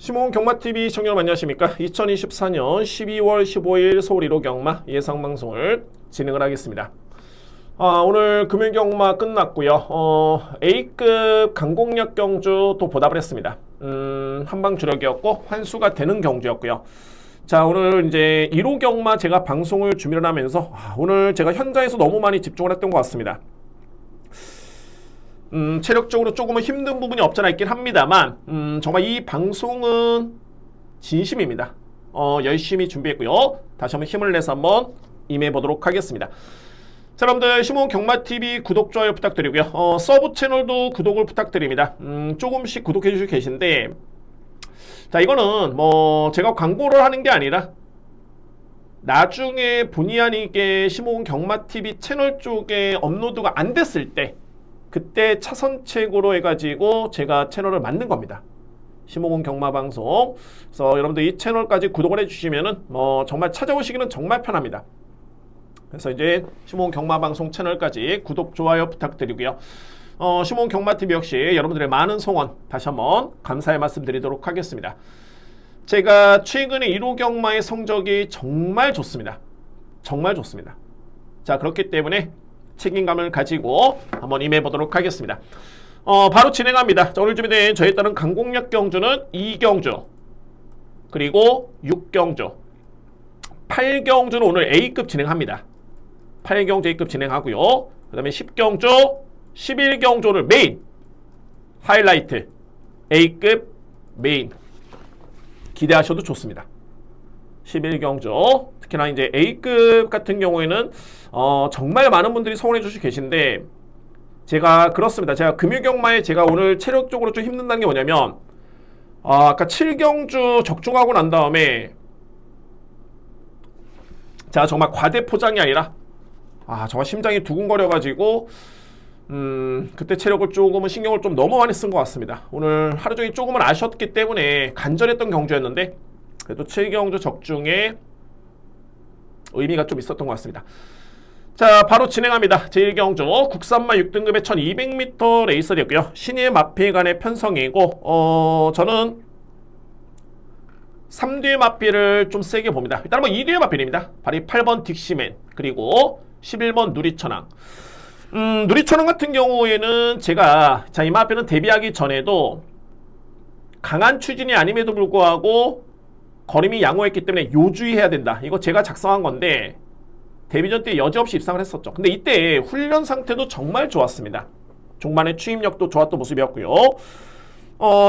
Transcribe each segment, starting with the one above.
시몬 경마TV 시청자 여러분 안녕하십니까? 2024년 12월 15일 서울 1호 경마 예상방송을 진행을 하겠습니다. 오늘 금일 경마 끝났고요. A급 강공략 경주 또 보답을 했습니다. 한방 주력이었고 환수가 되는 경주였고요. 자, 오늘 이제 1호 경마 제가 방송을 준비를 하면서 오늘 제가 현장에서 너무 많이 집중을 했던 것 같습니다. 체력적으로 조금은 힘든 부분이 없잖아 있긴 합니다만 정말 이 방송은 진심입니다. 열심히 준비했고요. 다시 한번 힘을 내서 한번 임해보도록 하겠습니다. 자, 여러분들 시몬 경마TV 구독, 좋아요 부탁드리고요. 서브 채널도 구독을 부탁드립니다. 조금씩 구독해 주시고 계신데, 자, 이거는 뭐 제가 광고를 하는 게 아니라 나중에 본의 아니게 시몬 경마TV 채널 쪽에 업로드가 안 됐을 때 그때 차선책으로 해가지고 제가 채널을 만든 겁니다. 시몬 경마방송. 그래서 여러분들 이 채널까지 구독을 해주시면은 정말 찾아오시기는 정말 편합니다. 그래서 이제 시몬 경마방송 채널까지 구독, 좋아요 부탁드리고요. 시몬 경마TV 역시 여러분들의 많은 성원 다시 한번 감사의 말씀 드리도록 하겠습니다. 제가 최근에 1호 경마의 성적이 정말 좋습니다. 정말 좋습니다. 자, 그렇기 때문에 책임감을 가지고 한번 임해보도록 하겠습니다. 바로 진행합니다. 자, 오늘 준비된 저에 따른 강공략 경주는 2경주, 그리고 6경주, 8경주는 오늘 A급 진행합니다. 8경주 A급 진행하고요. 그 다음에 10경주, 11경주 오늘 메인, 하이라이트, A급 메인 기대하셔도 좋습니다. 11경주, 특히나 이제 A급 같은 경우에는 정말 많은 분들이 성원해 주시고 계신데, 제가 그렇습니다. 제가 금일경마에 제가 오늘 체력적으로 좀 힘든다는 게 뭐냐면, 아까 7경주 적중하고 난 다음에 제가 정말 과대 포장이 아니라 정말 심장이 두근거려 가지고 그때 체력을 조금은 신경을 좀 너무 많이 쓴 것 같습니다. 오늘 하루 종일 조금은 아쉬웠기 때문에 간절했던 경주였는데 그래도 7경주 적중에 의미가 좀 있었던 것 같습니다. 자, 바로 진행합니다. 제1경주 국산마 6등급의 1200m 레이서였고요. 신예 마필 간의 편성이고 저는 3뒤의 마필을 좀 세게 봅니다. 일단 뭐 2뒤의 마필입니다. 바로 8번 딕시맨 그리고 11번 누리천왕. 누리천왕 같은 경우에는 제가 이 마필은 데뷔하기 전에도 강한 추진이 아님에도 불구하고 걸음이 양호했기 때문에 요주의해야 된다. 이거 제가 작성한 건데 데뷔전 때 여지없이 입상을 했었죠. 근데 이때 훈련 상태도 정말 좋았습니다. 종반의 추임력도 좋았던 모습이었고요.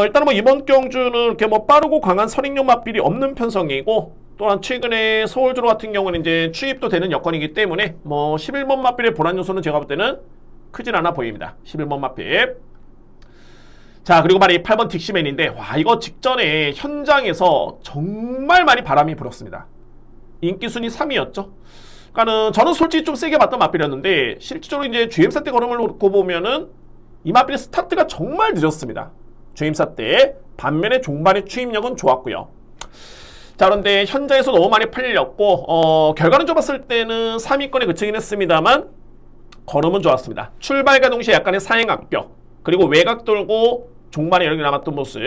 일단은 뭐 이번 경주는 이렇게 뭐 빠르고 강한 선행용 마필이 없는 편성이고, 또한 최근에 서울주로 같은 경우는 이제 추입도 되는 여건이기 때문에 뭐 11번 마필의 보란 요소는 제가 볼 때는 크진 않아 보입니다. 11번 마필. 자, 그리고 말이 8번 딕시맨인데, 이거 직전에 현장에서 정말 많이 바람이 불었습니다. 인기순위 3위였죠. 그러니까는 저는 솔직히 좀 세게 봤던 마필이었는데, 실질적으로 이제 주임사 때 걸음을 놓고 보면은 이 마필의 스타트가 정말 늦었습니다. 주임사 때. 반면에 종반의 추임력은 좋았고요. 자, 그런데 현장에서 너무 많이 팔렸고, 결과는 좀 봤을 때는 3위권에 그치긴 했습니다만, 걸음은 좋았습니다. 출발과 동시에 약간의 사행악벽, 그리고 외곽 돌고 종반에 여력이 남았던 모습.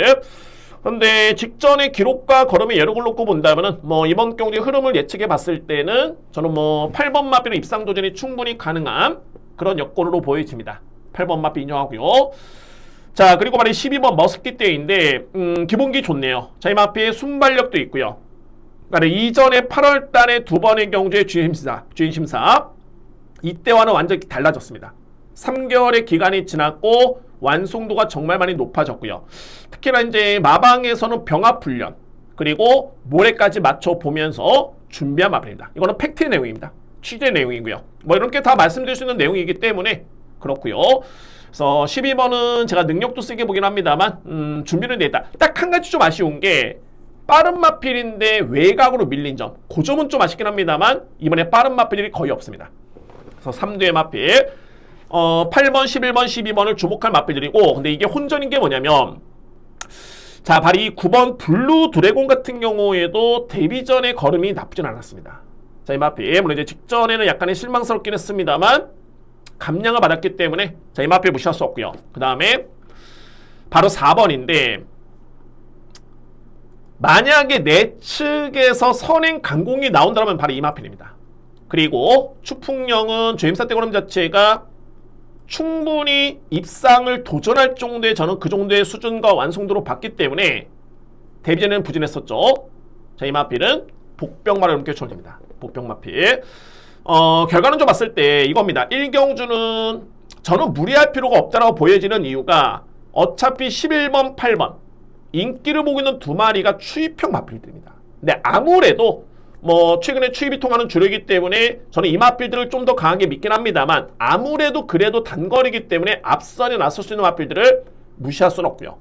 그런데 직전의 기록과 걸음의 여력을 놓고 본다면은 뭐 이번 경기 흐름을 예측해 봤을 때는 저는 뭐 8번 마필의 입상 도전이 충분히 가능한 그런 여건으로 보여집니다. 8번 마필 인정하고요. 자, 그리고 말이 12번 머스키떼인데 기본기 좋네요. 자, 이 마필의 순발력도 있고요. 그러니까 이전에 8월 달에 두 번의 경주의 주행심사 이때와는 완전히 달라졌습니다. 3개월의 기간이 지났고 완성도가 정말 많이 높아졌고요. 특히나 이제 마방에서는 병합 훈련 그리고 모레까지 맞춰 보면서 준비한 마필입니다. 이거는 팩트의 내용입니다. 취재 내용이고요. 뭐 이렇게 다 말씀드릴 수 있는 내용이기 때문에 그렇고요. 그래서 12번은 제가 능력도 세게 보긴 합니다만 준비는 됐다. 딱 한 가지 좀 아쉬운 게 빠른 마필인데 외곽으로 밀린 점. 그 점은 좀 아쉽긴 합니다만 이번에 빠른 마필이 거의 없습니다. 그래서 3두의 마필 8번, 11번, 12번을 주목할 마필들이고, 근데 이게 혼전인 게 뭐냐면, 자, 바로 이 9번 블루 드래곤 같은 경우에도 데뷔전의 걸음이 나쁘진 않았습니다. 자, 이 마필 물론 이제 직전에는 약간의 실망스럽긴 했습니다만 감량을 받았기 때문에 자, 이 마필 무시할 수 없고요. 그 다음에 바로 4번인데 만약에 내 측에서 선행 강공이 나온다면 바로 이 마필입니다. 그리고 추풍령은 죄임사대고름 자체가 충분히 입상을 도전할 정도의 저는 그 정도의 수준과 완성도로 봤기 때문에 데뷔전에는 부진했었죠. 자, 이 마필은 복병마를 이렇게 쳐줍니다. 복병마필. 결과는 좀 봤을 때 이겁니다. 1경주는 저는 무리할 필요가 없다라고 보여지는 이유가 어차피 11번, 8번 인기를 보고 있는 두 마리가 추입형 마필들입니다. 근데 아무래도 뭐 최근에 추입이 통하는 주력이기 때문에 저는 이 마필들을 좀 더 강하게 믿긴 합니다만 아무래도 그래도 단거리이기 때문에 앞선에 나설 수 있는 마필들을 무시할 수는 없고요.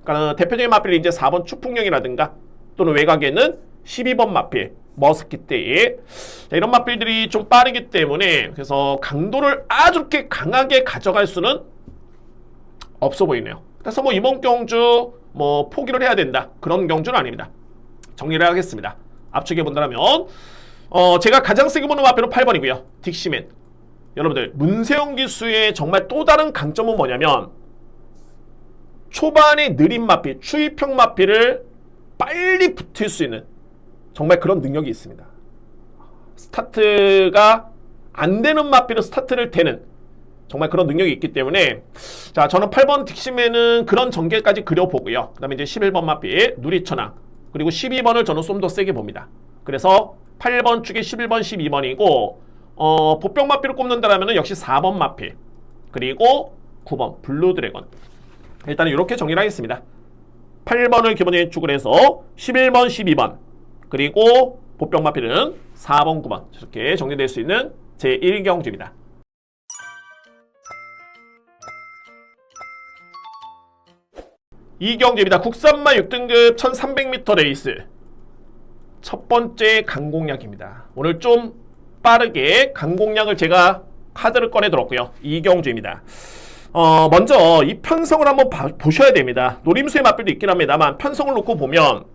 그러니까 대표적인 마필이 이제 4번 추풍령이라든가 또는 외곽에는 12번 마필 머스키테이 이런 마필들이 좀 빠르기 때문에 그래서 강도를 아주 이렇게 강하게 가져갈 수는 없어 보이네요. 그래서 뭐 이번 경주 뭐 포기를 해야 된다 그런 경주는 아닙니다. 정리를 하겠습니다. 압축해 본다면 제가 가장 세게 보는 마필은 8번이고요. 딕시맨. 여러분들 문세영 기수의 정말 또 다른 강점은 뭐냐면 초반에 느린 마필, 추입형 마필을 빨리 붙을 수 있는 정말 그런 능력이 있습니다. 스타트가 안 되는 마필은 스타트를 대는 정말 그런 능력이 있기 때문에 자 저는 8번 딕시맨은 그런 전개까지 그려보고요. 그 다음에 이제 11번 마필 누리천왕 그리고 12번을 저는 좀 더 세게 봅니다. 그래서 8번 축에 11번, 12번이고 보병 마필을 꼽는다면 역시 4번 마필 그리고 9번 블루드래곤 일단은 이렇게 정리를 하겠습니다. 8번을 기본적인 축을 해서 11번, 12번 그리고 보병 마필은 4번, 9번 이렇게 정리될 수 있는 제1경주입니다. 이 경주입니다. 국산마 6등급 1300m 레이스 첫 번째 강공략입니다. 오늘 좀 빠르게 강공략을 제가 카드를 꺼내 들었고요. 이 경주입니다. 먼저 이 편성을 한번 보셔야 됩니다. 노림수의 마필도 있긴 합니다만 편성을 놓고 보면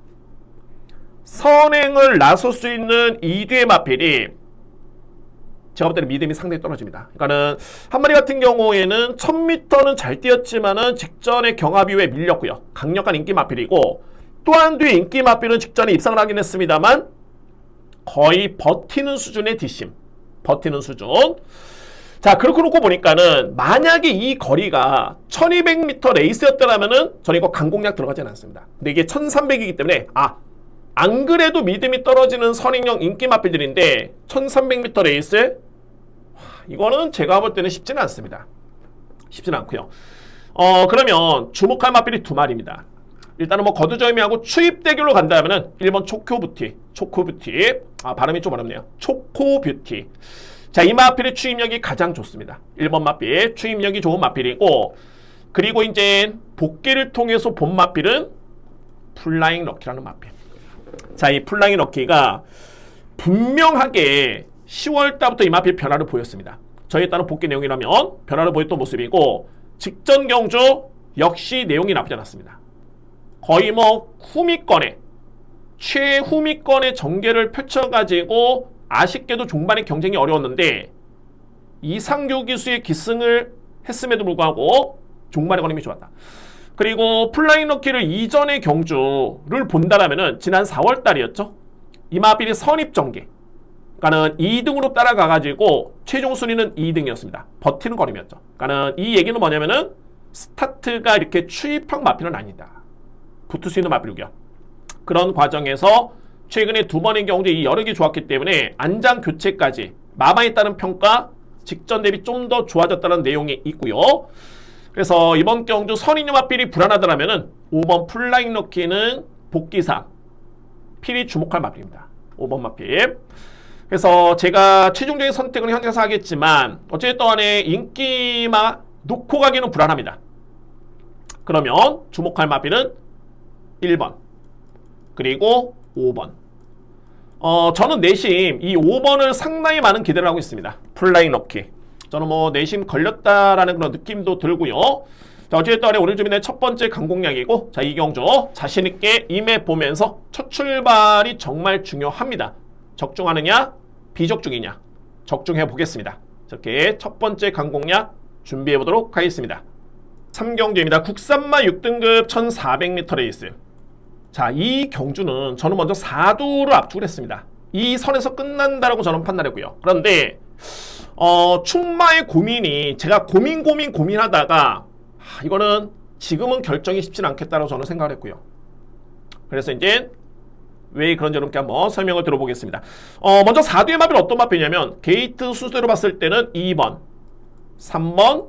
선행을 나설 수 있는 2뒤의 마필이 제가 볼 때는 믿음이 상당히 떨어집니다. 그러니까는 한 마리 같은 경우에는 1000m는 잘 뛰었지만은 직전에 경합 이후에 밀렸고요. 강력한 인기 마필이고 또 한 뒤에 인기 마필은 직전에 입상을 하긴 했습니다만 거의 버티는 수준의 뒷심. 버티는 수준. 자, 그렇게 놓고 보니까는 만약에 이 거리가 1200m 레이스였더라면은 저는 이거 강공략 들어가지는 않습니다. 근데 이게 1300이기 때문에 안 그래도 믿음이 떨어지는 선행형 인기 마필들인데 1300m 레이스 이거는 제가 볼 때는 쉽지는 않습니다. 쉽지는 않고요. 그러면 주목할 마필이 두 마리입니다. 일단은 뭐 거두절미하고 추입 대결로 간다면은 1번 초코뷰티. 발음이 좀 어렵네요. 초코뷰티. 자, 이 마필의 추입력이 가장 좋습니다. 1번 마필 추입력이 좋은 마필이고 그리고 이제 복귀를 통해서 본 마필은 플라잉 럭키라는 마필. 자, 이 플라잉 럭키가 분명하게 10월 달부터 이 마필 변화를 보였습니다. 저희에 따른 복귀 내용이라면 변화를 보였던 모습이고 직전 경주 역시 내용이 나쁘지 않았습니다. 거의 뭐 후미권에 최후미권의 전개를 펼쳐가지고 아쉽게도 종반에 경쟁이 어려웠는데 이상규 기수의 기승을 했음에도 불구하고 종반의 걸음이 좋았다. 그리고 플라잉 럭키를 이전의 경주를 본다라면은 지난 4월 달이었죠. 이 마필이 선입 전개. 그러니까는 2등으로 따라가가지고 최종 순위는 2등이었습니다. 버티는 걸음이었죠. 그러니까는 이 얘기는 뭐냐면은 스타트가 이렇게 추입형 마필은 아니다. 붙을 수 있는 마필이고요. 그런 과정에서 최근에 두 번의 경주 이 여력이 좋았기 때문에 안장 교체까지 마방에 따른 평가 직전 대비 좀 더 좋아졌다는 내용이 있고요. 그래서 이번 경주 선인류 마필이 불안하더라면은 5번 플라잉 럭키는 복귀상 필히 주목할 마필입니다. 5번 마필. 그래서 제가 최종적인 선택은 현장에서 하겠지만 어쨌든 간에 인기마 놓고 가기는 불안합니다. 그러면 주목할 마필은 1번 그리고 5번. 저는 내심 이 5번을 상당히 많은 기대를 하고 있습니다. 플라잉 럭키. 저는 뭐 내심 걸렸다라는 그런 느낌도 들고요. 자, 어쨌든 간에 오늘 준비된 첫 번째 강공략이고 자, 이 경주 자신있게 임해보면서 첫 출발이 정말 중요합니다. 적중하느냐 비적중이냐 적중해 보겠습니다. 이렇게 첫 번째 강공략 준비해 보도록 하겠습니다. 3경주입니다. 국산마 6등급 1400m 레이스. 자, 이 경주는 저는 먼저 4두를 압축을 했습니다. 이 선에서 끝난다라고 저는 판단했고요. 그런데 충마의 고민이 제가 고민하다가 이거는 지금은 결정이 쉽진 않겠다라고 저는 생각을 했고요. 그래서 이제 왜 그런지 여러분께 한번 설명을 들어보겠습니다. 먼저 4두의 마필은 어떤 마필이냐면 게이트 순서대로 봤을 때는 2번, 3번,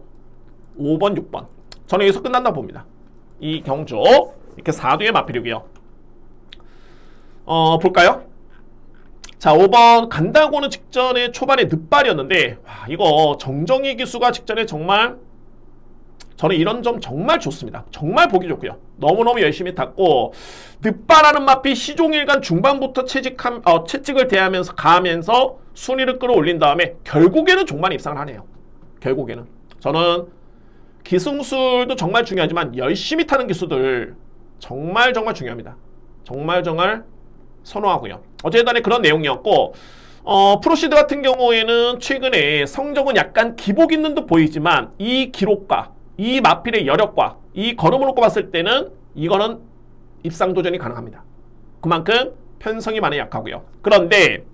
5번, 6번. 저는 여기서 끝난다 봅니다. 이 경주 이렇게 4두의 마필이고요. 볼까요? 자, 5번 간다고는 직전에 초반에 늦발이었는데 이거 정정희 기수가 직전에 정말 저는 이런 점 정말 좋습니다. 정말 보기 좋고요. 너무너무 열심히 탔고 늦발하는 마필 시종일관 중반부터 채찍을 대하면서 가면서 순위를 끌어올린 다음에 결국에는 종반에 입상을 하네요. 결국에는 저는 기승술도 정말 중요하지만 열심히 타는 기수들 정말 중요합니다. 정말 선호하고요. 어쨌든 간에 그런 내용이었고 프로시드 같은 경우에는 최근에 성적은 약간 기복 있는 듯 보이지만 이 기록과 이 마필의 여력과 이 걸음을 놓고 봤을 때는 이거는 입상 도전이 가능합니다. 그만큼 편성이 많이 약하고요. 그런데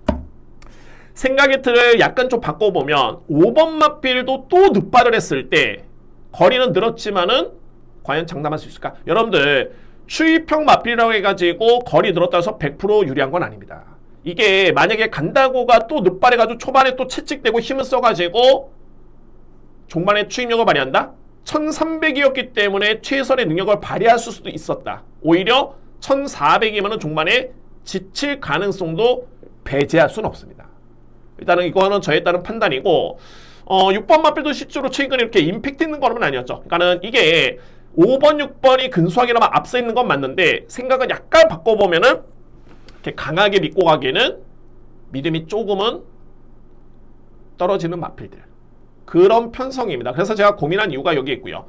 생각의 틀을 약간 좀 바꿔보면 5번 마필도 또 늦발을 했을 때 거리는 늘었지만은 과연 장담할 수 있을까? 여러분들 추입형 마필이라고 해가지고 거리 늘었다 해서 100% 유리한 건 아닙니다. 이게 만약에 간다고가 또 늦발해가지고 초반에 또 채찍대고 힘을 써가지고 종반에 추입력을 발휘한다? 1300이었기 때문에 최선의 능력을 발휘할 수도 있었다. 오히려 1400이면 종반에 지칠 가능성도 배제할 수는 없습니다. 일단은 이거는 저에 따른 판단이고 6번 마필도 실제로 최근에 이렇게 임팩트 있는 거는 아니었죠. 그러니까는 이게 5번, 6번이 근소하게나마 앞서 있는 건 맞는데 생각은 약간 바꿔보면은 이렇게 강하게 믿고 가기에는 믿음이 조금은 떨어지는 마필들. 그런 편성입니다. 그래서 제가 고민한 이유가 여기 있고요.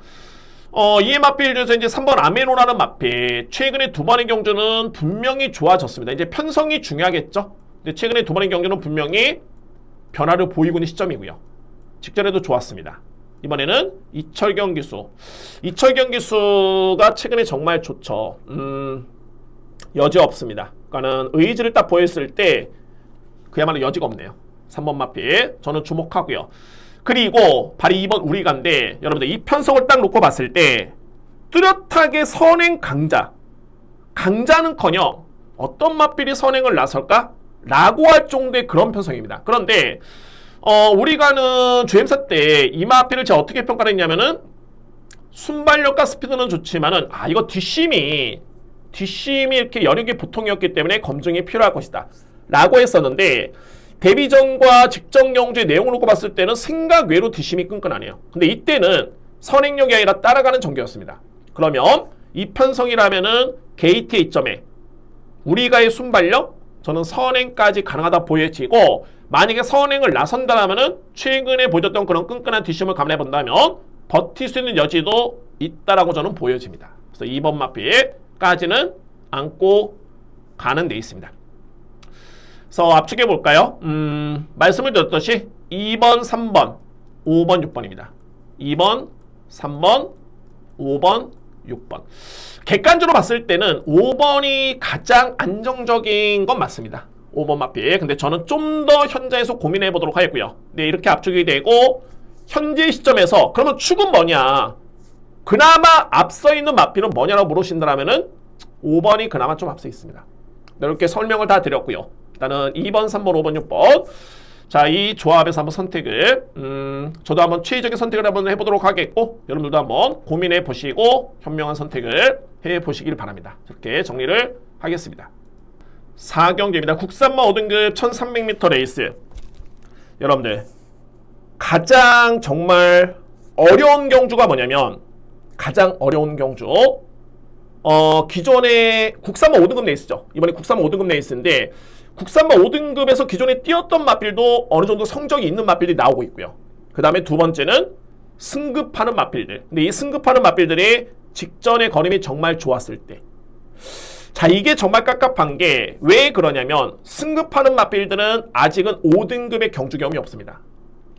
이 마필 중에서 이제 3번 아메노라는 마필. 최근에 두 번의 경주는 분명히 좋아졌습니다. 이제 편성이 중요하겠죠? 근데 최근에 두 번의 경주는 분명히 변화를 보이고 있는 시점이고요. 직전에도 좋았습니다. 이번에는 이철경 기수. 이철경 기수가 최근에 정말 좋죠. 여지 없습니다. 그러니까는 의지를 딱 보였을 때 그야말로 여지가 없네요. 3번 마필. 저는 주목하고요. 그리고 바로 2번 우리가인데 여러분들 이 편성을 딱 놓고 봤을 때 뚜렷하게 선행 강자는커녕 어떤 마필이 선행을 나설까? 라고 할 정도의 그런 편성입니다. 그런데 우리가는 주행사 때 이 마필을 제가 어떻게 평가를 했냐면은 순발력과 스피드는 좋지만은 이거 뒷심이 이렇게 여력이 보통이었기 때문에 검증이 필요할 것이다 라고 했었는데 데뷔전과 직전 경주의 내용을 놓고 봤을 때는 생각 외로 뒷심이 끈끈하네요. 근데 이때는 선행력이 아니라 따라가는 전개였습니다. 그러면 이 편성이라면은 게이트의 이점에 우리가의 순발력, 저는 선행까지 가능하다 보여지고 만약에 선행을 나선다라면은 최근에 보여줬던 그런 끈끈한 뒷심을 감안해 본다면 버틸 수 있는 여지도 있다라고 저는 보여집니다. 그래서 2번 마필까지는 안고 가는 데 있습니다. 그래서 압축해 볼까요? 말씀을 드렸듯이 2번, 3번, 5번, 6번입니다. 2번, 3번, 5번, 6번. 객관적으로 봤을 때는 5번이 가장 안정적인 건 맞습니다. 5번 마필. 근데 저는 좀 더 현재에서 고민해 보도록 하겠고요. 네, 이렇게 압축이 되고 현재 시점에서 그러면 축은 뭐냐? 그나마 앞서 있는 마필은 뭐냐라고 물으신다면은 5번이 그나마 좀 앞서 있습니다. 이렇게 설명을 다 드렸고요. 일단은 2번, 3번, 5번, 6번. 자, 이 조합에서 한번 선택을 저도 한번 최적의 선택을 한번 해보도록 하겠고 여러분들도 한번 고민해 보시고 현명한 선택을 해 보시길 바랍니다. 이렇게 정리를 하겠습니다. 4경기입니다. 국산마 5등급 1300m 레이스. 여러분들 가장 정말 어려운 경주가 뭐냐면 가장 어려운 경주 기존에 국산마 5등급 레이스죠. 이번에 국산마 5등급 레이스인데 국산마 5등급에서 기존에 뛰었던 마필도 어느 정도 성적이 있는 마필들이 나오고 있고요. 그 다음에 두 번째는 승급하는 마필들. 근데 이 승급하는 마필들이 직전의 걸음이 정말 좋았을 때. 자, 이게 정말 깝깝한 게 왜 그러냐면 승급하는 마필들은 아직은 5등급의 경주 경험이 없습니다.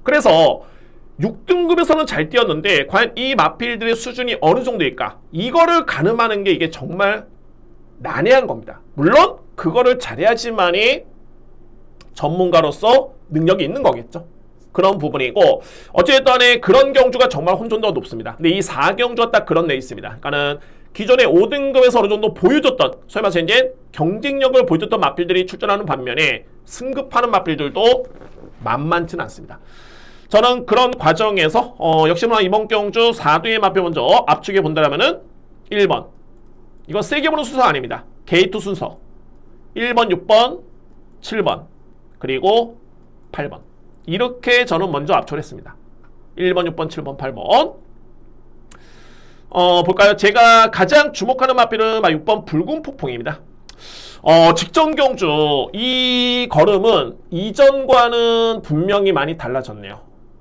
그래서 6등급에서는 잘 뛰었는데 과연 이 마필들의 수준이 어느 정도일까? 이거를 가늠하는 게 이게 정말 난해한 겁니다. 물론 그거를 잘해야지만이 전문가로서 능력이 있는 거겠죠. 그런 부분이고 어쨌든 간에 그런 경주가 정말 혼돈도가 높습니다. 근데 이 4경주가 딱 그런 데 있습니다. 그러니까는 기존에 5등급에서 어느 정도 보여줬던 소위 말해서 이제 경쟁력을 보여줬던 마필들이 출전하는 반면에 승급하는 마필들도 만만치는 않습니다. 저는 그런 과정에서 역시나 이번 경주 4두의 마필 먼저 압축해 본다면은 1번 이건 세게 보는 순서 아닙니다. 게이트 순서 1번, 6번, 7번 그리고 8번 이렇게 저는 먼저 압축을 했습니다. 1번, 6번, 7번, 8번 볼까요? 제가 가장 주목하는 마필은 6번 붉은 폭풍입니다. 직전 경주 이 걸음은 이전과는 분명히 많이 달라졌네요.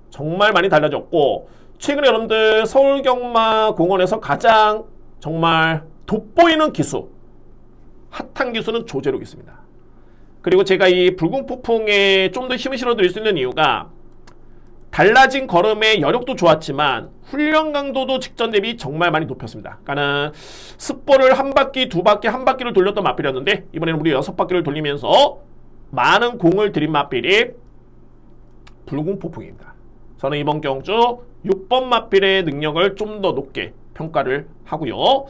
정말 많이 달라졌고 최근에 여러분들 서울경마공원에서 가장 정말 돋보이는 기수 핫한 기수는 조재록이 있습니다. 그리고 제가 이 붉은 폭풍에 좀 더 힘을 실어드릴 수 있는 이유가 달라진 걸음의 여력도 좋았지만 훈련 강도도 직전 대비 정말 많이 높였습니다. 그러니까는 습보를 한 바퀴, 두 바퀴, 한 바퀴를 돌렸던 마필이었는데 이번에는 우리 6바퀴를 돌리면서 많은 공을 들인 마필이 붉은 폭풍입니다. 저는 이번 경주 6번 마필의 능력을 좀 더 높게 평가를 하고요.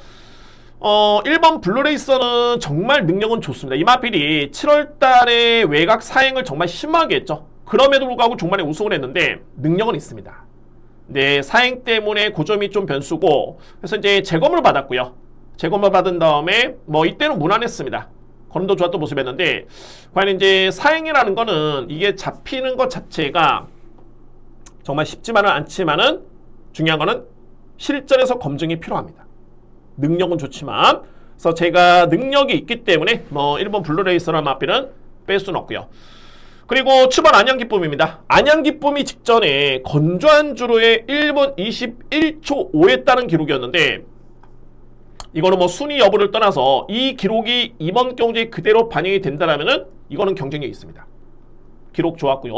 1번 블루레이서는 정말 능력은 좋습니다. 이 마필이 7월달에 외곽 사행을 정말 심하게 했죠. 그럼에도 불구하고 종반에 우승을 했는데 능력은 있습니다. 네, 사행 때문에 고점이 좀 변수고 그래서 이제 재검을 받았고요. 재검을 받은 다음에 이때는 무난했습니다. 걸음도 좋았던 모습이었는데 과연 이제 사행이라는 거는 이게 잡히는 것 자체가 정말 쉽지만은 않지만은 중요한 거는 실전에서 검증이 필요합니다. 능력은 좋지만 그래서 제가 능력이 있기 때문에 1번 블루레이서라는 마필은 뺄 수는 없고요. 그리고 7번 안양기쁨입니다. 안양기쁨이 직전에 건조한 주로에 1분 21초 5에 따른 기록이었는데 이거는 순위 여부를 떠나서 이 기록이 이번 경주에 그대로 반영이 된다면은 이거는 경쟁력이 있습니다. 기록 좋았고요.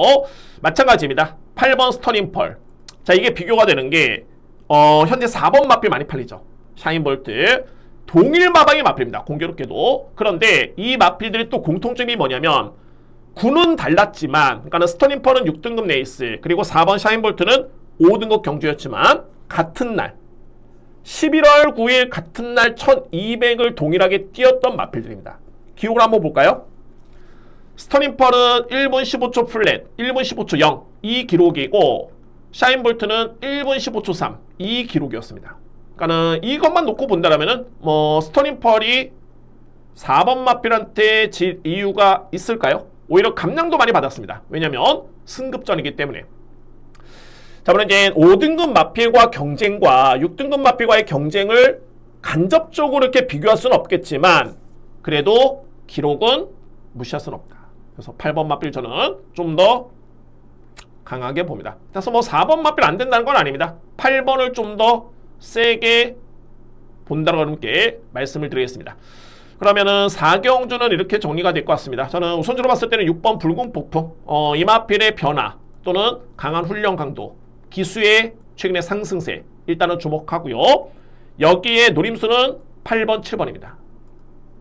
마찬가지입니다. 8번 스터닝펄. 자, 이게 비교가 되는 게 현재 4번 마필 많이 팔리죠. 샤인볼트. 동일 마방의 마필입니다. 공교롭게도. 그런데 이 마필들이 또 공통점이 뭐냐면 구는 달랐지만 그러니까 스터닝펄은 6등급 레이스 그리고 4번 샤인볼트는 5등급 경주였지만 같은 날 11월 9일 같은 날 1200을 동일하게 뛰었던 마필들입니다. 기록을 한번 볼까요? 스터닝펄은 1분 15초 플랫 1분 15초 0 이 기록이고 샤인볼트는 1분 15초 3 이 기록이었습니다. 그러니까는 이것만 놓고 본다면은 스터닝펄이 4번 마필한테 질 이유가 있을까요? 오히려 감량도 많이 받았습니다. 왜냐면 승급전이기 때문에. 자, 그럼 이제 5등급 마필과 경쟁과 6등급 마필과의 경쟁을 간접적으로 이렇게 비교할 수는 없겠지만 그래도 기록은 무시할 수는 없다. 그래서 8번 마필 저는 좀 더 강하게 봅니다. 그래서 4번 마필 안 된다는 건 아닙니다. 8번을 좀 더 세게 본다고 여러분께 말씀을 드리겠습니다. 그러면은 4경주는 이렇게 정리가 될 것 같습니다. 저는 우선적으로 봤을 때는 6번 붉은 폭풍, 이 마필의 변화 또는 강한 훈련 강도, 기수의 최근의 상승세 일단은 주목하고요. 여기에 노림수는 8번, 7번입니다.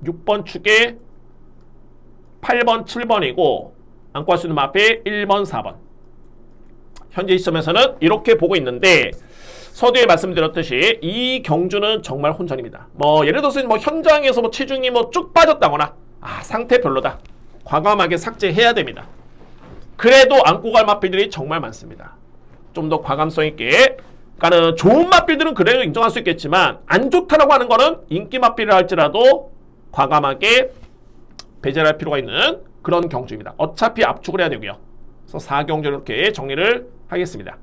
6번 축에 8번, 7번이고 안고 할 수 있는 마필 1번, 4번. 현재 시점에서는 이렇게 보고 있는데 서두에 말씀드렸듯이 이 경주는 정말 혼전입니다. 예를 들어서 현장에서 체중이 쭉 빠졌다거나 상태 별로다. 과감하게 삭제해야 됩니다. 그래도 안고 갈 마필들이 정말 많습니다. 좀 더 과감성 있게. 그러니까 좋은 마필들은 그래도 인정할 수 있겠지만 안 좋다라고 하는 거는 인기 마필이라 할지라도 과감하게 배제할 필요가 있는 그런 경주입니다. 어차피 압축을 해야 되고요. 그래서 4경주 이렇게 정리를 하겠습니다.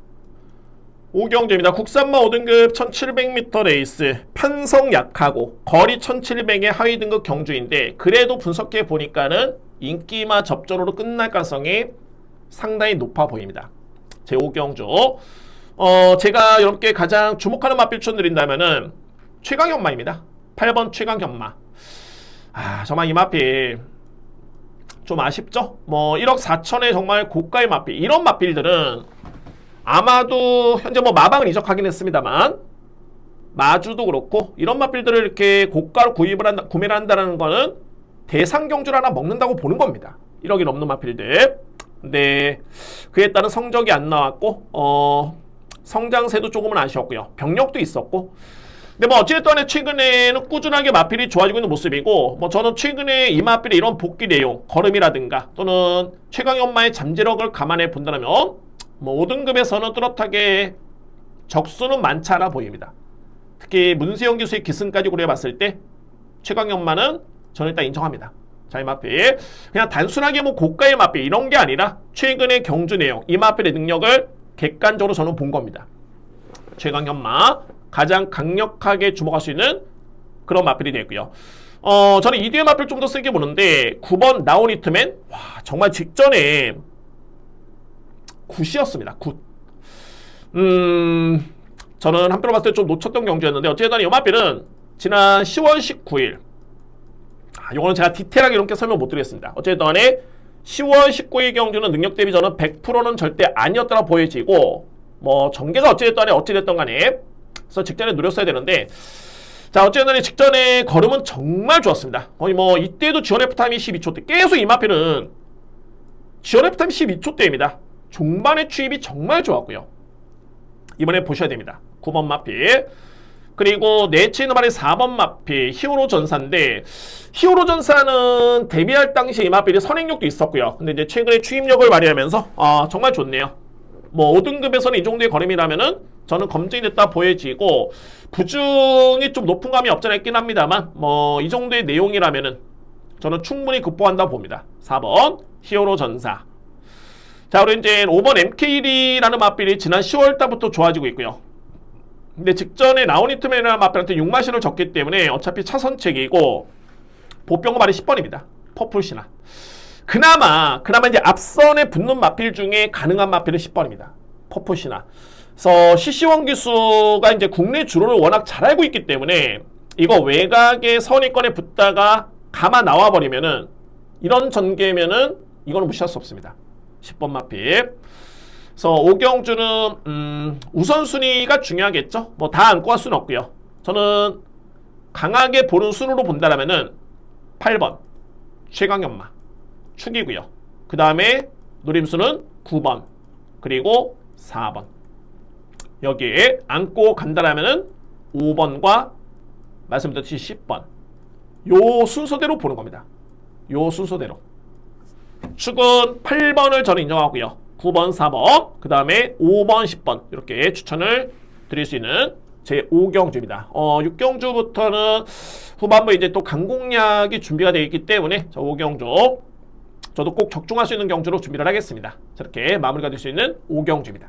5경주입니다. 국산마 5등급 1700m 레이스 편성 약하고 거리 1700의 하위 등급 경주인데 그래도 분석해 보니까는 인기마 접전으로 끝날 가능성이 상당히 높아 보입니다. 제 5경주 제가 여러분께 가장 주목하는 마필 추천드린다면은 최강현마입니다. 8번 최강현마. 정말 이 마필 좀 아쉽죠? 1억 4천에 정말 고가의 마필 이런 마필들은 아마도 현재 마방을 이적하긴 했습니다만 마주도 그렇고 이런 마필들을 이렇게 고가로 구매를 한다는 거는 대상 경주를 하나 먹는다고 보는 겁니다. 1억이 넘는 마필들. 근데 그에 따른 성적이 안 나왔고 성장세도 조금은 아쉬웠고요. 병력도 있었고. 근데 뭐 어찌됐든 최근에는 꾸준하게 마필이 좋아지고 있는 모습이고, 뭐 저는 최근에 이 마필의 이런 복귀 내용, 걸음이라든가 또는 최강연마의 잠재력을 감안해 본다면 뭐 5등급에서는 뚜렷하게 적수는 많지 않아 보입니다. 특히 문세영 기수의 기승까지 고려해봤을 때 최강연마는 저는 일단 인정합니다. 자, 이 마필 그냥 단순하게 뭐 고가의 마필 이런 게 아니라 최근의 경주 내용, 이 마필의 능력을 객관적으로 저는 본 겁니다. 최강연마 가장 강력하게 주목할 수 있는 그런 마필이 되고요. 저는 이 뒤에 마필 좀 더 세게 보는데 9번 나우니트맨, 와 정말 직전에 굿이었습니다. 굿. 저는 한편으로 봤을 때 좀 놓쳤던 경주였는데 어쨌든 이 마필은 지난 10월 19일 이거는 제가 디테일하게 이렇게 설명 못 드리겠습니다. 어쨌든 10월 19일 경주는 능력 대비 저는 100%는 절대 아니었다고 보여지고, 뭐 전개가 어찌됐던 간에 그래서 직전에 누렸어야 되는데, 자 어쨌든 직전에 걸음은 정말 좋았습니다. 거의 뭐 이때도 지원 F타임이 12초대, 계속 이 마필은 지원 F타임 12초대입니다. 종반의 추입이 정말 좋았고요. 이번에 보셔야 됩니다. 9번 마필, 그리고 내치 있는 말이 4번 마필 히어로 전사인데, 히어로 전사는 데뷔할 당시 이 마필이 선행력도 있었고요. 근데 이제 최근에 추입력을 발휘하면서 정말 좋네요. 뭐 5등급에서는 이 정도의 걸음이라면은 저는 검증이 됐다 보여지고, 부중이 좀 높은 감이 없잖아 있긴 합니다만 뭐 이 정도의 내용이라면은 저는 충분히 극복한다고 봅니다. 4번 히어로 전사. 자, 그리고 이제 5번 MK1이라는 마필이 지난 10월달부터 좋아지고 있고요. 근데 직전에 라우니트맨이라는 마필한테 6마신을 졌기 때문에 어차피 차선책이고, 보병과 말이 10번입니다. 퍼플시나. 그나마 이제 앞선에 붙는 마필 중에 가능한 마필은 10번입니다. 퍼플시나. 그래서 CC1 기수가 이제 국내 주로를 워낙 잘 알고 있기 때문에 이거 외곽의 선위권에 붙다가 가마 나와버리면은, 이런 전개면은 이거는 무시할 수 없습니다. 10번 마필. 그래서 오경주는 우선순위가 중요하겠죠. 뭐 다 안고 갈 수는 없고요. 저는 강하게 보는 순으로 본다면은 8번 최강연마 축이고요. 그 다음에 노림수는 9번 그리고 4번. 여기에 안고 간다라면은 5번과 말씀드렸듯이 10번. 요 순서대로 보는 겁니다. 요 순서대로. 축은 8번을 저는 인정하고요. 9번, 4번, 그 다음에 5번, 10번 이렇게 추천을 드릴 수 있는 제 5경주입니다. 6경주부터는 후반부에 이제 또 강공략이 준비가 되어 있기 때문에 저 5경주 저도 꼭 적중할 수 있는 경주로 준비를 하겠습니다. 저렇게 마무리가 될 수 있는 5경주입니다.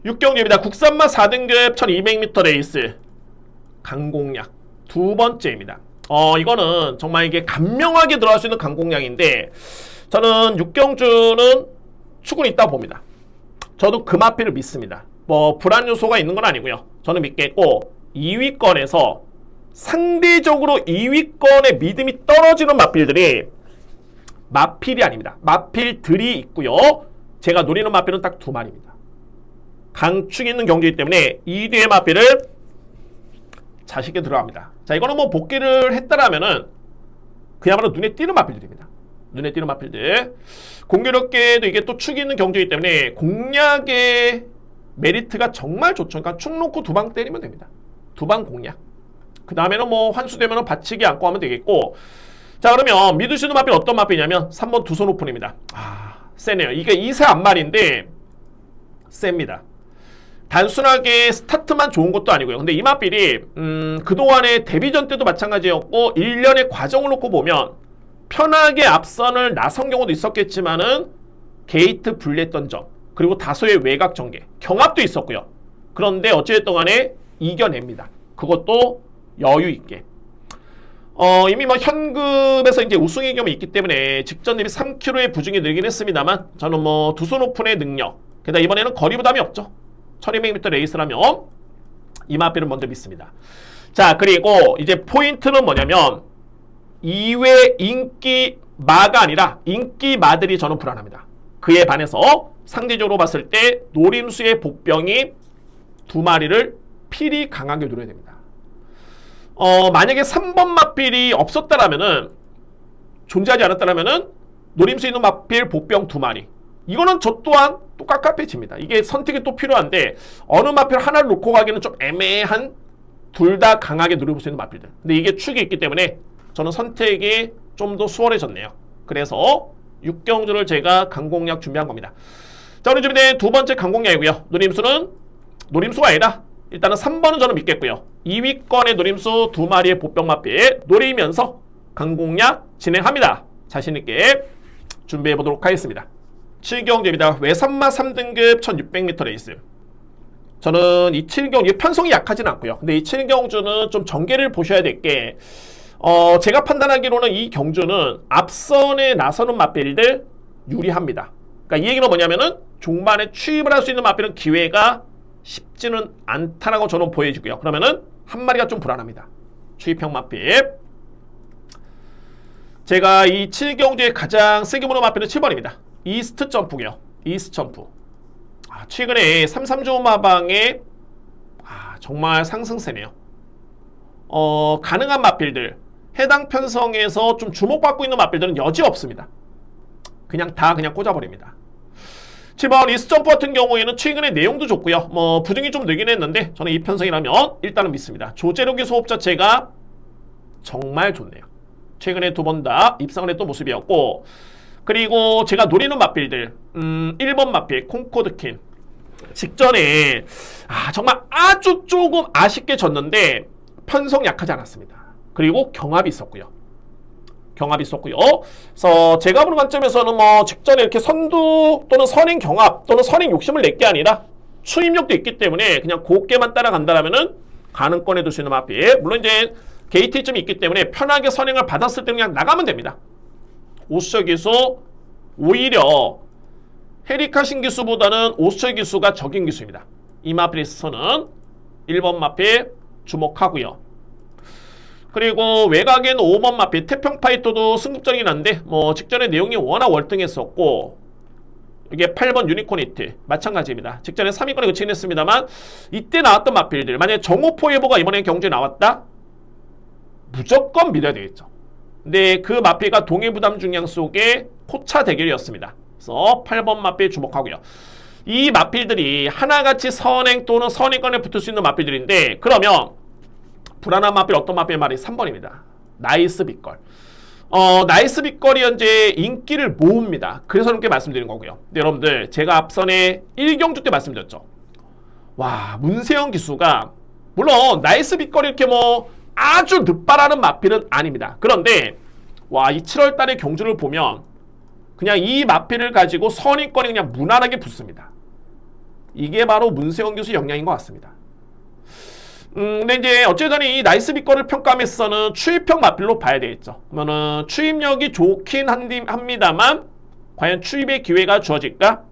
육경주입니다. 국산마 4등급 1200m 레이스 강공략 두 번째입니다. 이거는 정말 이게 간명하게 들어갈 수 있는 강공략인데, 저는 육경주는 축은 있다고 봅니다. 저도 그 마필을 믿습니다. 뭐 불안 요소가 있는 건 아니고요. 저는 믿겠고, 2위권에서 상대적으로 2위권의 믿음이 떨어지는 마필들이 마필이 아닙니다. 마필들이 있고요. 제가 노리는 마필은 딱 두 마리입니다. 강축이 있는 경주이기 때문에 이 뒤의 마필을 자식에 들어갑니다. 자, 이거는 뭐 복귀를 했다라면은 그야말로 눈에 띄는 마필들입니다. 눈에 띄는 마필들. 공교롭게도 이게 또 축이 있는 경주이기 때문에 공략의 메리트가 정말 좋죠. 그러니까 축 놓고 두 방 때리면 됩니다. 두 방 공략. 그 다음에는 뭐 환수되면 받치기 안고 하면 되겠고. 자, 그러면 믿으시는 마필 어떤 마필이냐면 3번 두손 오픈입니다. 세네요. 이게 2세 앞말인데 셉니다. 단순하게 스타트만 좋은 것도 아니고요. 근데 이 마필이 그동안의 데뷔전 때도 마찬가지였고 1년의 과정을 놓고 보면 편하게 앞선을 나선 경우도 있었겠지만은 게이트 불리했던 점, 그리고 다소의 외곽 전개, 경합도 있었고요. 그런데 어찌됐든 간에 이겨냅니다. 그것도 여유 있게. 이미 뭐 현급에서 이제 우승의 경험이 있기 때문에 직전 대비 3kg의 부중이 늘긴 했습니다만, 저는 뭐 두손 오픈의 능력, 게다가 이번에는 거리 부담이 없죠. 1200m 레이스라면 이 마필은 먼저 믿습니다. 자, 그리고 이제 포인트는 뭐냐면 2회 인기마가 아니라 인기마들이 저는 불안합니다. 그에 반해서 상대적으로 봤을 때 노림수의 복병이 2마리를 필히 강하게 노려야 됩니다. 만약에 3번 마필이 없었다라면은, 존재하지 않았다라면은 노림수에 있는 마필 복병 2마리, 이거는 저 또한 또 깝깝해집니다. 이게 선택이 또 필요한데 어느 마필 하나를 놓고 가기는 좀 애매한, 둘 다 강하게 노려볼 수 있는 마필들. 근데 이게 축이 있기 때문에 저는 선택이 좀 더 수월해졌네요. 그래서 육경주를 제가 강공략 준비한 겁니다. 자, 오늘 준비된 두 번째 강공략이고요. 노림수는 노림수가 아니라 일단은 3번은 저는 믿겠고요. 2위권의 노림수 2마리의 복병 마필 노리면서 강공략 진행합니다. 자신있게 준비해보도록 하겠습니다. 7경주입니다. 외산마 3등급 1600m 레이스. 저는 이 7경주 편성이 약하진 않고요. 근데 이 7경주는 좀 전개를 보셔야 될 게, 제가 판단하기로는 이 경주는 앞선에 나서는 마필들 유리합니다. 그러니까 이 얘기는 뭐냐면은 종반에 추입을 할 수 있는 마필은 기회가 쉽지는 않다라고 저는 보여지고요. 그러면은 한 마리가 좀 불안합니다. 추입형 마필. 제가 이 7경주의 가장 세게 보는 마필은 7번입니다. 이스트 점프고요. 이스트 점프. 최근에 33조 마방에 정말 상승세네요. 가능한 마필들, 해당 편성에서 좀 주목받고 있는 마필들은 여지 없습니다. 그냥 꽂아버립니다. 7번 이스트 점프 같은 경우에는 최근에 내용도 좋고요. 부등이 좀 늘긴 했는데 저는 이 편성이라면 일단은 믿습니다. 조제록의 소업 자체가 정말 좋네요. 최근에 2번 다 입상을 했던 모습이었고, 그리고 제가 노리는 마필들, 1번 마필 콩코드킨 직전에 정말 아주 조금 아쉽게 졌는데 편성 약하지 않았습니다. 그리고 경합이 있었고요. 그래서 제가 보는 관점에서는 직전에 이렇게 선두 또는 선행 경합 또는 선행 욕심을 낼 게 아니라 추임력도 있기 때문에 그냥 곱게만 따라간다라면은 가능권에 둘 수 있는 마필. 물론 이제 게이트점이 있기 때문에 편하게 선행을 받았을 때 그냥 나가면 됩니다. 오수철 기수, 오히려 헤리카 신기수보다는 오수철 기수가 적인 기수입니다. 이 마필에서는 1번 마필 주목하고요. 그리고 외곽엔 5번 마필 태평 파이터도 승급전이긴 한데 직전에 내용이 워낙 월등했었고, 이게 8번 유니콘 히트 마찬가지입니다. 직전에 3위권에 그치긴 했습니다만 이때 나왔던 마필들, 만약에 정오포 예보가 이번에 경주에 나왔다? 무조건 믿어야 되겠죠. 근데 그 마필과 동해부담 중량 속의 포차 대결이었습니다. 그래서 8번 마필 주목하고요. 이 마필들이 하나같이 선행 또는 선행권에 붙을 수 있는 마필들인데, 그러면 불안한 마필 어떤 마필 말이 3번입니다. 나이스 빅걸. 나이스 빅걸이 현재 인기를 모읍니다. 그래서 이렇게 말씀드린 거고요. 근데 여러분들 제가 앞선에 1경주 때 말씀드렸죠. 와, 문세영 기수가 물론 나이스 빅걸이 이렇게 아주 늦바라는 마필은 아닙니다. 그런데 이 7월 달의 경주를 보면 그냥 이 마필을 가지고 선행권이 그냥 무난하게 붙습니다. 이게 바로 문세영 기수 역량인 것 같습니다. 근데 이제 어쨌든 이 나이스 빅걸을 평가하면서는 추입형 마필로 봐야 되겠죠. 그러면은 추입력이 좋긴 합니다만 과연 추입의 기회가 주어질까?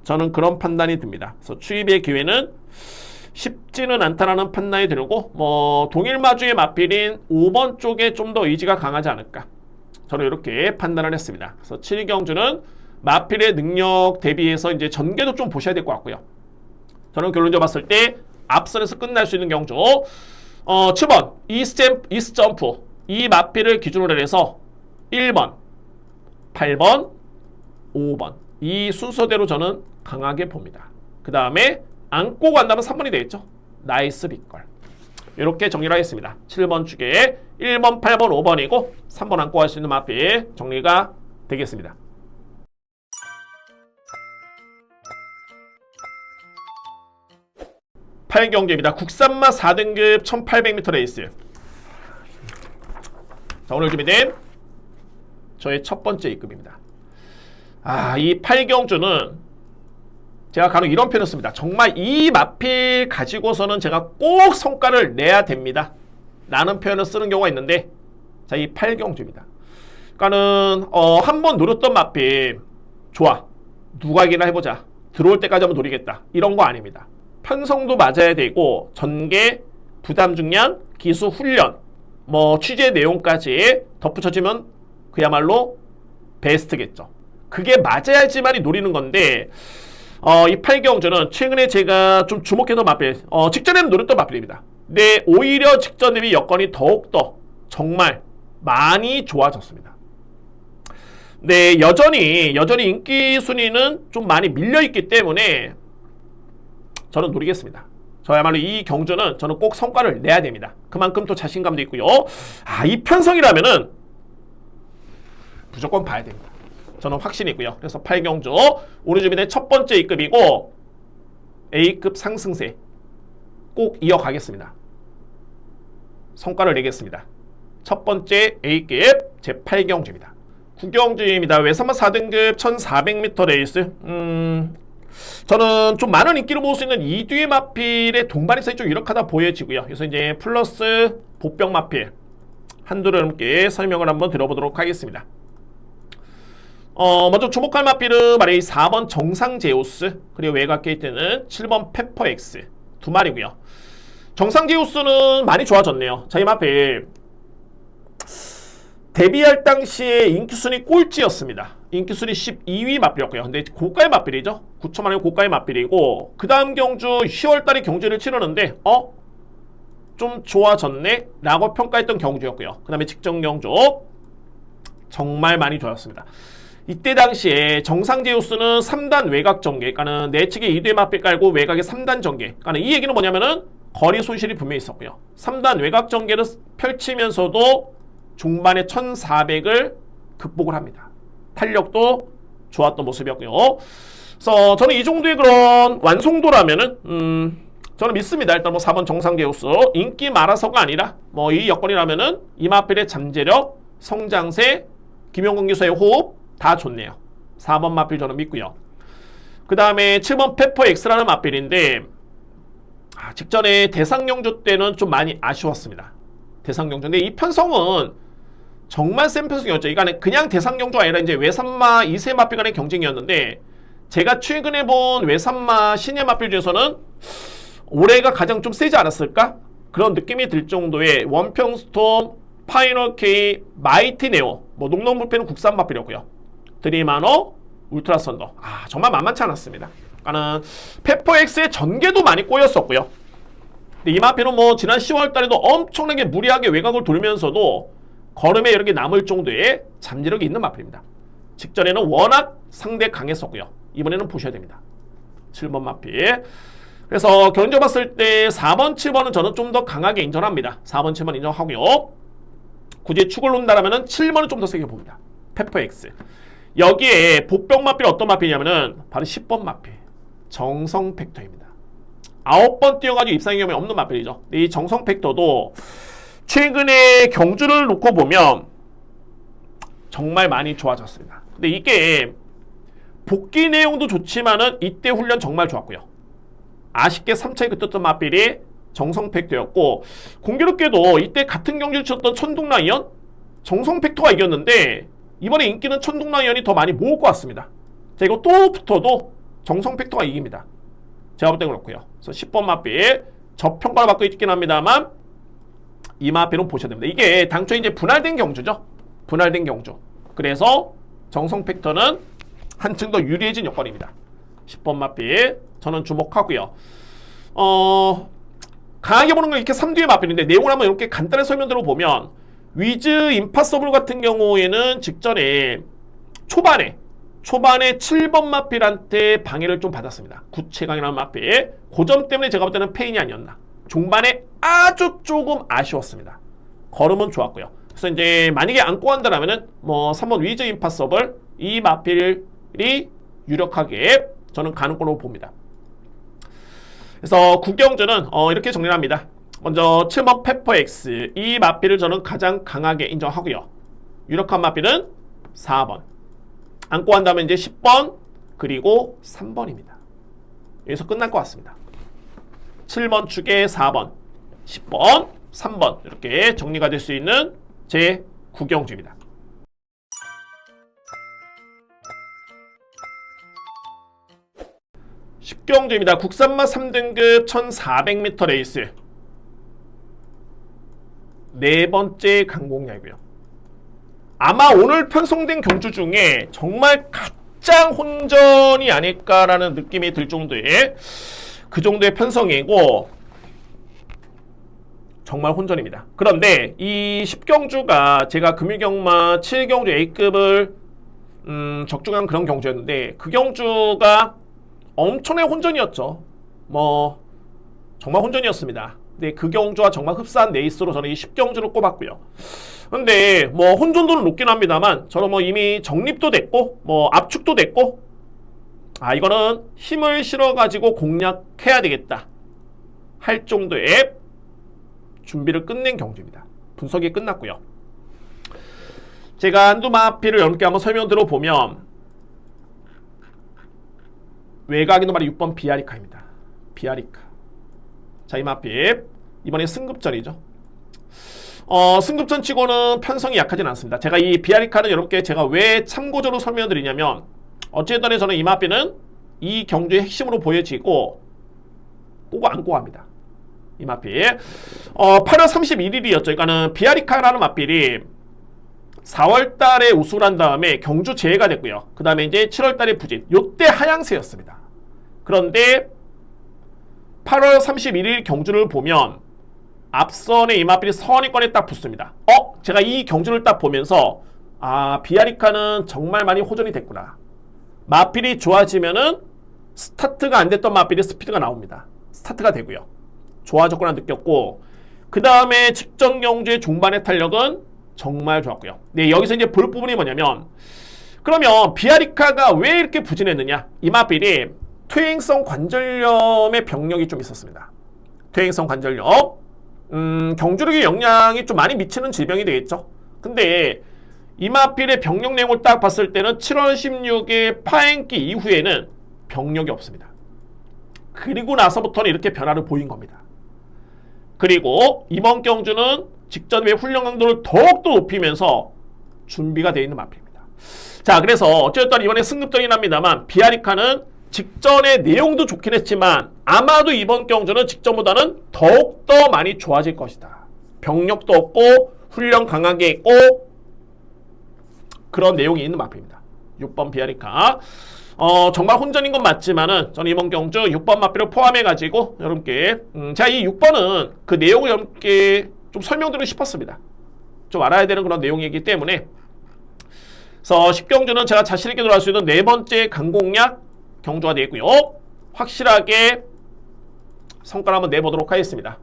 저는 그런 판단이 듭니다. 그래서 추입의 기회는 쉽지는 않다라는 판단이 들고, 동일마주의 마필인 5번 쪽에 좀 더 의지가 강하지 않을까, 저는 이렇게 판단을 했습니다. 그래서 7경주는 마필의 능력 대비해서 이제 전개도 좀 보셔야 될 것 같고요. 저는 결론적으로 봤을 때 앞선에서 끝날 수 있는 경주 7번 이스트 점프, 이 마필을 기준으로 해서 1번, 8번, 5번 이 순서대로 저는 강하게 봅니다. 그 다음에 안고 간다면 3번이 되겠죠. 나이스 빅걸. 이렇게 정리를 하겠습니다. 7번 축에 1번, 8번, 5번이고 3번 안고 갈 수 있는 마필 정리가 되겠습니다. (8경주입니다) 국산마 4등급 1800m 레이스. 자, 오늘 준비된 저의 첫 번째 입금입니다. 이 8경주는 제가 간혹 이런 표현을 씁니다. 정말 이 마필 가지고서는 제가 꼭 성과를 내야 됩니다 라는 표현을 쓰는 경우가 있는데, 자, 이 8경주입니다. 그러니까는 한번 노렸던 마필 좋아, 누가 이기나 해보자, 들어올 때까지 한번 노리겠다, 이런 거 아닙니다. 편성도 맞아야 되고 전개, 부담 중량, 기수 훈련, 취재 내용까지 덧붙여지면 그야말로 베스트겠죠. 그게 맞아야지만이 노리는 건데 이 8경주는 최근에 제가 좀 주목해서 마필 직전에는 노렸던 마필입니다. 근데 오히려 직전 대비 여건이 더욱더 정말 많이 좋아졌습니다. 네, 여전히 인기 순위는 좀 많이 밀려있기 때문에 저는 노리겠습니다. 저야말로 이 경주는 저는 꼭 성과를 내야 됩니다. 그만큼 또 자신감도 있고요. 이 편성이라면은 무조건 봐야 됩니다. 저는 확신이 있고요. 그래서 8경주 오늘 준비된 첫 번째 E급이고 A급 상승세 꼭 이어가겠습니다. 성과를 내겠습니다. 첫 번째 A급 제8경주입니다. 9경주입니다. 외삼마 4등급 1400m 레이스. 저는 좀 많은 인기를 모을 수 있는 이뒤의 마필의 동반이성이 좀 유력하다 보여지고요. 그래서 이제 플러스 보병 마필 한두를 함께 설명을 한번 들어보도록 하겠습니다. 먼저 주목할 마필은 말이 4번 정상 제우스, 그리고 외곽 게이트는 7번 페퍼 X 두 마리고요. 정상 제우스는 많이 좋아졌네요. 자, 이 마필 데뷔할 당시에 인기순위 꼴찌였습니다. 인기순위 12위 마필이었고요. 근데 고가의 마필이죠. 9천만원 고가의 마필이고, 그 다음 경주 10월달에 경주를 치르는데 좀 좋아졌네? 라고 평가했던 경주였고요. 그 다음에 직전 경주 정말 많이 좋았습니다. 이때 당시에 정상 제우스는 3단 외곽 전개, 그러니까는 내측에 2대 마필 깔고 외곽에 3단 전개. 그러니까 이 얘기는 뭐냐면은 거리 손실이 분명히 있었고요. 3단 외곽 전개를 펼치면서도 중반에 1400을 극복을 합니다. 탄력도 좋았던 모습이었고요. 그래서 저는 이 정도의 그런 완성도라면은 저는 믿습니다. 일단 뭐 4번 정상 제우스 인기 많아서가 아니라 뭐 이 여건이라면은 이마필의 잠재력, 성장세, 김용근 기수의 호흡 다 좋네요. 4번 마필 저는 믿고요. 그 다음에 7번 페퍼 X라는 마필인데 직전에 대상경주 때는 좀 많이 아쉬웠습니다. 대상경주. 근데 이 편성은 정말 센 편성이었죠. 이거는 그냥 대상경주가 아니라 이제 외삼마 2세 마필 간의 경쟁이었는데, 제가 최근에 본 외삼마 신예 마필 중에서는 올해가 가장 좀 세지 않았을까? 그런 느낌이 들 정도의 원평스톰, 파이널 K, 마이티 네오, 뭐 농농불패는 국산 마필이었고요. 드리마노, 울트라 썬더. 정말 만만치 않았습니다. 그러니까는 페퍼 X의 전개도 많이 꼬였었고요. 근데 이 마필은 뭐 지난 10월 달에도 엄청나게 무리하게 외곽을 돌면서도 걸음에 여러 개 남을 정도의 잠재력이 있는 마필입니다. 직전에는 워낙 상대 강했었고요. 이번에는 보셔야 됩니다. 7번 마필. 그래서 견적 봤을 때 4번, 7번은 저는 좀 더 강하게 인정합니다. 4번, 7번 인정하고요. 굳이 축을 놓는다라면은 7번은 좀 더 세게 봅니다. 페퍼 X. 여기에 복병 마필이 어떤 마필이냐면은 바로 10번 마필. 정성 팩터입니다. 9번 뛰어가지고 입상 경험이 없는 마필이죠. 이 정성 팩터도 최근에 경주를 놓고 보면 정말 많이 좋아졌습니다. 근데 이게 복귀 내용도 좋지만은 이때 훈련 정말 좋았고요. 아쉽게 3차에 그쳤던 마필이 정성 팩터였고, 공교롭게도 이때 같은 경주를 치렀던 천둥라이언 정성 팩터가 이겼는데 이번에 인기는 천둥라이언이 더 많이 모을 것 같습니다. 자, 이거 또 붙어도 정성 팩터가 이깁니다. 제가 볼 때 그렇고요. 그래서 10번 마필 저평가를 받고 있긴 합니다만 이 마필은 보셔야 됩니다. 이게 당초에 이제 분할된 경주죠. 분할된 경주. 그래서 정성 팩터는 한층 더 유리해진 여건입니다. 10번 마필 저는 주목하고요. 강하게 보는 건 이렇게 3뒤의 마필인데 내용을 한번 이렇게 간단히 설명대로 보면, 위즈 임파서블 같은 경우에는 직전에 초반에 7번 마필한테 방해를 좀 받았습니다. 구체강이라는 마필. 그 점 때문에 제가 볼 때는 페인이 아니었나. 중반에 아주 조금 아쉬웠습니다. 걸음은 좋았고요. 그래서 이제 만약에 안고 간다라면은 뭐 3번 위즈 임파서블 이 마필이 유력하게 저는 가는 걸로 봅니다. 그래서 국경주는 이렇게 정리를 합니다. 먼저 7번 페퍼 X 이 마필을 저는 가장 강하게 인정하고요. 유력한 마필은 4번. 안고 한다면 이제 10번 그리고 3번입니다. 여기서 끝날 것 같습니다. 7번 축에 4번, 10번, 3번 이렇게 정리가 될 수 있는 제 9경주입니다. 경주입니다. 국산마 3등급 1400m 레이스 네 번째 강공야이고요. 아마 오늘 편성된 경주 중에 정말 살짝 혼전이 아닐까라는 느낌이 들 정도의 그 정도의 편성이고 정말 혼전입니다. 그런데 이 10경주가 제가 금일경마 7경주 A급을 적중한 그런 경주였는데 그 경주가 엄청나게 혼전이었죠. 뭐 정말 혼전이었습니다. 근데 그 경주와 정말 흡사한 레이스로 저는 이 10경주를 꼽았고요. 근데 뭐 혼전도는 높긴 합니다만 저는 뭐 이미 정립도 됐고 뭐 압축도 됐고 이거는 힘을 실어가지고 공략해야 되겠다 할 정도의 준비를 끝낸 경주입니다. 분석이 끝났고요. 제가 한두 마피를 여러분께 한번 설명 들어보면 외곽이노 말이 6번 비아리카입니다. 비아리카. 자, 이 마피 이번에 승급전이죠. 승급전 치고는 편성이 약하진 않습니다. 제가 이 비아리카는 여러분께 제가 왜 참고적으로 설명드리냐면 어쨌든 저는 이 마피는 이 경주의 핵심으로 보여지고 꼬고 안고 합니다. 이 마필 8월 31일이었죠. 그러니까는 비아리카라는 마필이 4월달에 우승을 한 다음에 경주 재해가 됐고요. 그 다음에 이제 7월달에 부진. 요때 하향세였습니다. 그런데 8월 31일 경주를 보면 앞선에 이 마필이 선위권에 딱 붙습니다. 제가 이 경주를 딱 보면서 비아리카는 정말 많이 호전이 됐구나. 마필이 좋아지면은 스타트가 안 됐던 마필이 스피드가 나옵니다. 스타트가 되고요. 좋아졌구나 느꼈고 그 다음에 직전 경주의 중반의 탄력은 정말 좋았고요. 네, 여기서 이제 볼 부분이 뭐냐면 그러면 비아리카가 왜 이렇게 부진했느냐? 이 마필이 퇴행성 관절염의 병력이 좀 있었습니다. 퇴행성 관절염 경주력의 영향이 좀 많이 미치는 질병이 되겠죠. 근데 이 마필의 병력 내용을 딱 봤을 때는 7월 16일 파행기 이후에는 병력이 없습니다. 그리고 나서부터는 이렇게 변화를 보인 겁니다. 그리고 이번 경주는 직전의 훈련 강도를 더욱더 높이면서 준비가 되어 있는 마필입니다. 자, 그래서 어쨌든 이번에 승급전이랍니다만 비아리카는 직전의 내용도 좋긴 했지만 아마도 이번 경주는 직전보다는 더욱더 많이 좋아질 것이다. 병력도 없고 훈련 강하게 있고 그런 내용이 있는 마필입니다. 6번 비아리카. 정말 혼전인 건 맞지만은 저는 이번 경주 6번 마필을 포함해가지고 여러분께 제가 이 6번은 그 내용을 여러분께 좀 설명드리고 싶었습니다. 좀 알아야 되는 그런 내용이기 때문에 그래서 10경주는 제가 자신있게 들어갈 수 있는 네 번째 강공략 경주가 되겠고요. 확실하게 성과를 한번 내보도록 하겠습니다.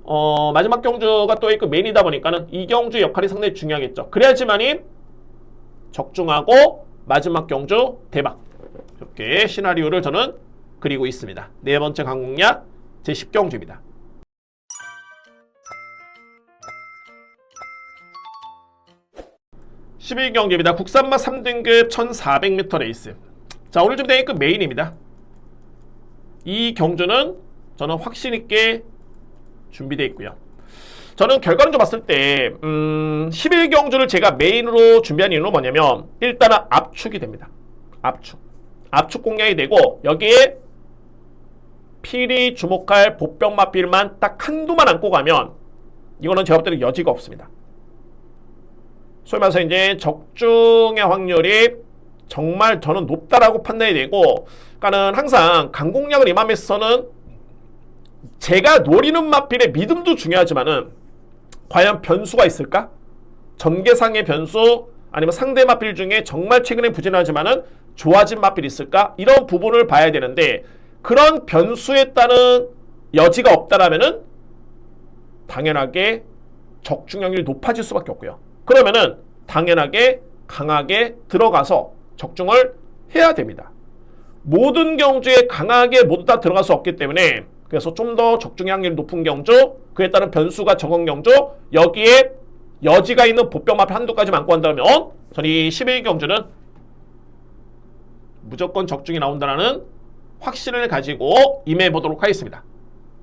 마지막 경주가 또 A급 메인이다 보니까는 이 경주 역할이 상당히 중요하겠죠. 그래야지만이 적중하고 마지막 경주 대박. 이렇게 시나리오를 저는 그리고 있습니다. 네 번째 강공략 제10경주입니다. 11경주입니다. 국산마 3등급 1400m 레이스. 자, 오늘 준비된 A급 메인입니다. 이 경주는 저는 확신있게 준비되어 있고요. 저는 결과론적으로 봤을 때 11경주를 제가 메인으로 준비한 이유는 뭐냐면 일단은 압축이 됩니다. 압축 공략이 되고 여기에 필히 주목할 보병마필만 딱 한두만 안고 가면 이거는 제가 볼 때는 여지가 없습니다. 소위 말해서 이제 적중의 확률이 정말 저는 높다라고 판단이 되고, 그러니까는 항상 강공략을 임함에서는 제가 노리는 마필의 믿음도 중요하지만은 과연 변수가 있을까? 전개상의 변수 아니면 상대 마필 중에 정말 최근에 부진하지만은 좋아진 마필이 있을까? 이런 부분을 봐야 되는데 그런 변수에 따른 여지가 없다라면은 당연하게 적중 확률이 높아질 수밖에 없고요. 그러면은 당연하게 강하게 들어가서 적중을 해야 됩니다. 모든 경주에 강하게 모두 다 들어갈 수 없기 때문에 그래서 좀 더 적중 확률이 높은 경주, 그에 따른 변수가 적은 경주, 여기에 여지가 있는 보병마필 한두 가지만 안고 한다면 저는 이 11경주는 무조건 적중이 나온다는 확신을 가지고 임해보도록 하겠습니다.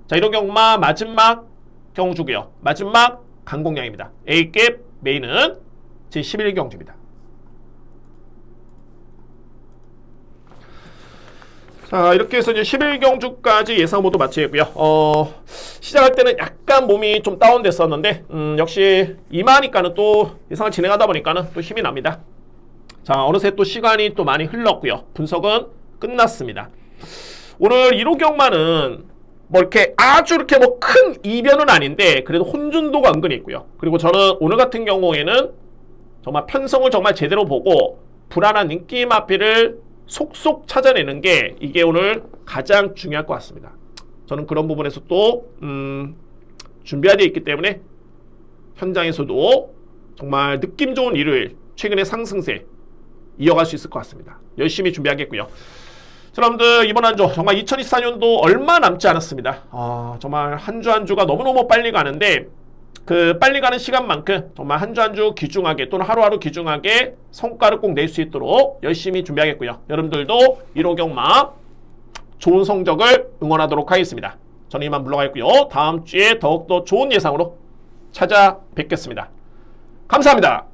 자, 이런 경우만 마지막 경주고요. 마지막 강공략입니다. A급 메인은 제11경주입니다. 자, 이렇게 해서 이제 11경주까지 예상 모두 마치겠고요. 시작할 때는 약간 몸이 좀 다운됐었는데 역시 임하니까는 또 예상을 진행하다 보니까는 또 힘이 납니다. 자, 어느새 또 시간이 또 많이 흘렀고요. 분석은 끝났습니다. 오늘 1호경마는 뭐 이렇게 아주 이렇게 뭐 큰 이변은 아닌데 그래도 혼준도가 은근히 있고요. 그리고 저는 오늘 같은 경우에는 정말 편성을 정말 제대로 보고 불안한 인기 마피를 속속 찾아내는 게 이게 오늘 가장 중요할 것 같습니다. 저는 그런 부분에서 또 준비가 되어 있기 때문에 현장에서도 정말 느낌 좋은 일요일, 최근의 상승세 이어갈 수 있을 것 같습니다. 열심히 준비하겠고요. 자, 여러분들 이번 한 주 정말 2024년도 얼마 남지 않았습니다. 정말 한 주 한 주가 너무너무 빨리 가는데 그 빨리 가는 시간만큼 정말 한 주 한 주 귀중하게 또는 하루하루 귀중하게 성과를 꼭 낼 수 있도록 열심히 준비하겠고요. 여러분들도 1호경마 좋은 성적을 응원하도록 하겠습니다. 저는 이만 물러가겠고요. 다음 주에 더욱더 좋은 예상으로 찾아뵙겠습니다. 감사합니다.